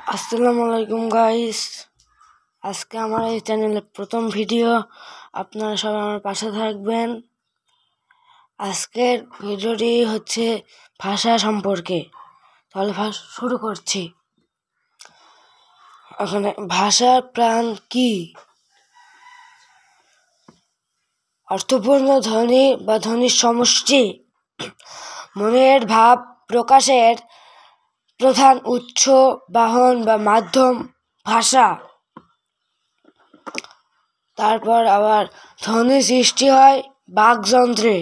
আসসালামু আলাইকুম গাইস। আজকে আমার এই চ্যানেলের প্রথম ভিডিও। আপনারা সবাই আমার পাশে থাকবেন। আজকের ভিডিওটি হচ্ছে ভাষা সম্পর্কে। তাহলে শুরু করছি। এখানে ভাষার প্রাণ কি? অর্থপূর্ণ ধ্বনি বা ধ্বনির সমষ্টি, মনের ভাব প্রকাশের প্রধান উৎস, বাহন বা মাধ্যম ভাষা। তারপর আবার ধ্বনি সৃষ্টি হয় বাকযন্ত্রে।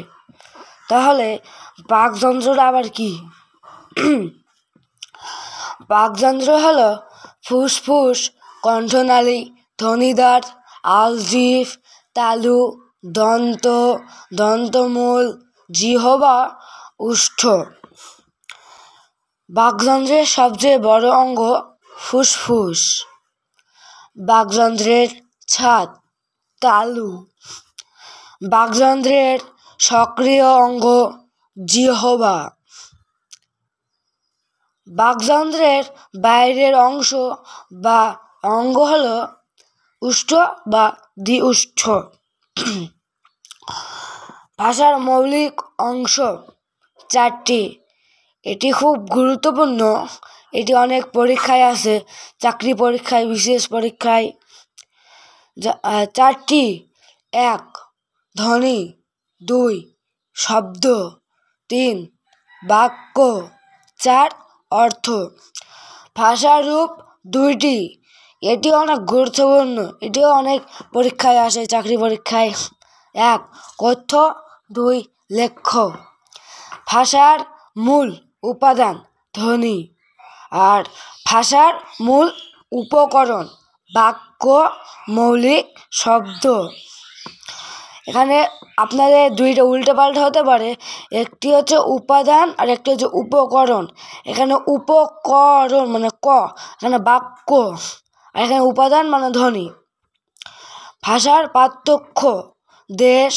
তাহলে বাকযন্ত্রটা আবার কি? বাকযন্ত্র হলো ফুসফুস, কণ্ঠনালী, ধ্বনিদ্বার, আলজিভ, তালু, দন্ত, দন্তমূল, জিহ্বা, ওষ্ঠ। বাকযন্ত্রের সবচেয়ে বড় অঙ্গ ফুসফুস। বাকযন্ত্রের ছাদ তালু। বাকযন্ত্রের সক্রিয় অঙ্গ জিহ্বা। বাকযন্ত্রের বাইরের অংশ বা অঙ্গ হল ওষ্ঠ বা দ্বিওষ্ঠ। ভাষার মৌলিক অংশ চারটি। এটি খুব গুরুত্বপূর্ণ। এটি অনেক পরীক্ষায় আছে, চাকরি পরীক্ষায়, বিশেষ পরীক্ষায়। চারটি: ১. ধ্বনি, ২. শব্দ, ৩. বাক্য, ৪. অর্থ। ভাষার রূপ দুইটি। এটি অনেক গুরুত্বপূর্ণ, এটিও অনেক পরীক্ষায় আসে, চাকরি পরীক্ষায়। ১. কথ্য, ২. লেখ্য। ভাষার মূল উপাদান ধ্বনি, আর ভাষার মূল উপকরণ বাক্য, মৌলিক শব্দ। এখানে আপনাদের দুইটা উল্টোপাল্টা হতে পারে। একটি হচ্ছে উপাদান আর একটি হচ্ছে উপকরণ। এখানে উপকরণ মানে ক, এখানে বাক্য, আর এখানে উপাদান মানে ধ্বনি। ভাষার পার্থক্য দেশ,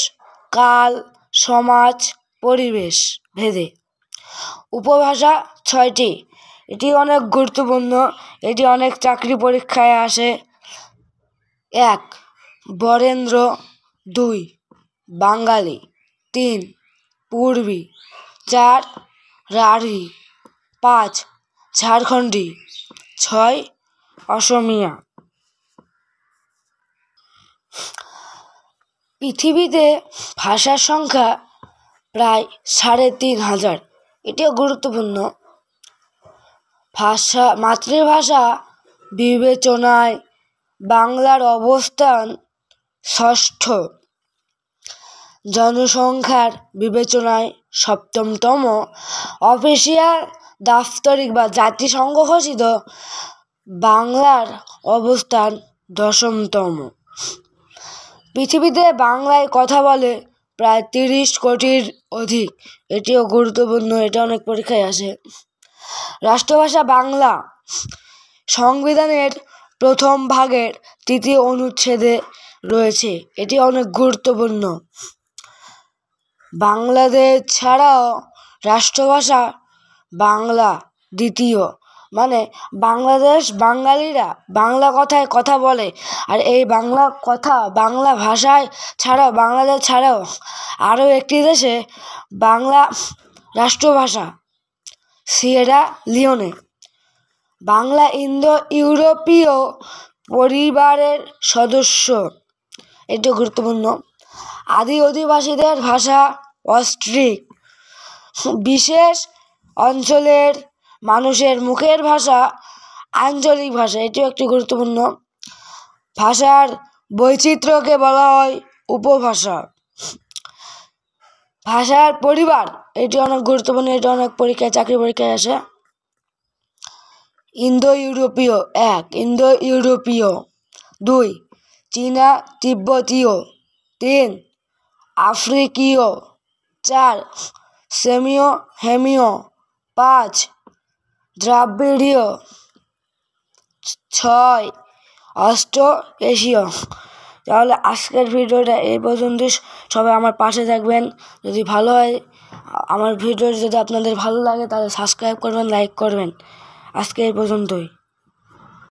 কাল, সমাজ, পরিবেশ ভেদে। উপভাষা ৬টি। এটি অনেক গুরুত্বপূর্ণ, এটি অনেক চাকরি পরীক্ষায় আসে। ১. বরেন্দ্র, ২. বাঙালি, ৩. পূর্বী, ৪. রাঢ়ী, ৫. ঝাড়খণ্ডী, ৬. অসমীয়া। পৃথিবীতে ভাষার সংখ্যা প্রায় ৩,৫০০। এটিও গুরুত্বপূর্ণ। মাতৃভাষা বিবেচনায় বাংলার অবস্থান ষষ্ঠ। জনসংখ্যার বিবেচনায় সপ্তমতম। অফিসিয়াল দাপ্তরিক বা জাতিসংঘ ঘোষিত বাংলার অবস্থান দশমতম। পৃথিবীতে বাংলায় কথা বলে প্রায় ৩০ কোটির অধিক। এটিও গুরুত্বপূর্ণ, এটা অনেক পরীক্ষায় আসে। রাষ্ট্রভাষা বাংলা। সংবিধানের প্রথম ভাগের ৩য় অনুচ্ছেদে রয়েছে। এটি অনেক গুরুত্বপূর্ণ। বাংলাদেশ ছাড়াও রাষ্ট্রভাষা বাংলা দ্বিতীয়। মানে বাংলাদেশ বাঙালিরা বাংলা কথায় কথা বলে, আর এই বাংলা ভাষায় ছাড়াও বাংলাদেশ ছাড়াও আরও একটি দেশে বাংলা রাষ্ট্রভাষা, সিয়েরা লিওনে। বাংলা ইন্দো ইউরোপীয় পরিবারের সদস্য, এটি গুরুত্বপূর্ণ। আদি অধিবাসীদের ভাষা অস্ট্রিক। বিশেষ অঞ্চলের মানুষের মুখের ভাষা আঞ্চলিক ভাষা, এটিও একটি গুরুত্বপূর্ণ। ভাষার বৈচিত্র্যকে বলা হয় উপভাষা। ভাষার পরিবার, এটি অনেক গুরুত্বপূর্ণ, এটি অনেক পরীক্ষায়, চাকরি পরীক্ষায় আসে। ইন্দো ইউরোপীয় ১. ইন্দো ইউরোপীয়, ২. চীনা তিব্বতীয়, ৩. আফ্রিকীয়, ৪. সেমীয় হেমীয়, ৫. দ্রাবিড়ীয়, ৬. অস্ট্রো এশীয়। তাহলে আজকের ভিডিওটা এই পর্যন্তই। সবাই আমার পাশে থাকবেন। যদি ভালো হয়, আমার ভিডিও যদি আপনাদের ভালো লাগে তাহলে সাবস্ক্রাইব করবেন, লাইক করবেন। আজকে এই পর্যন্তই।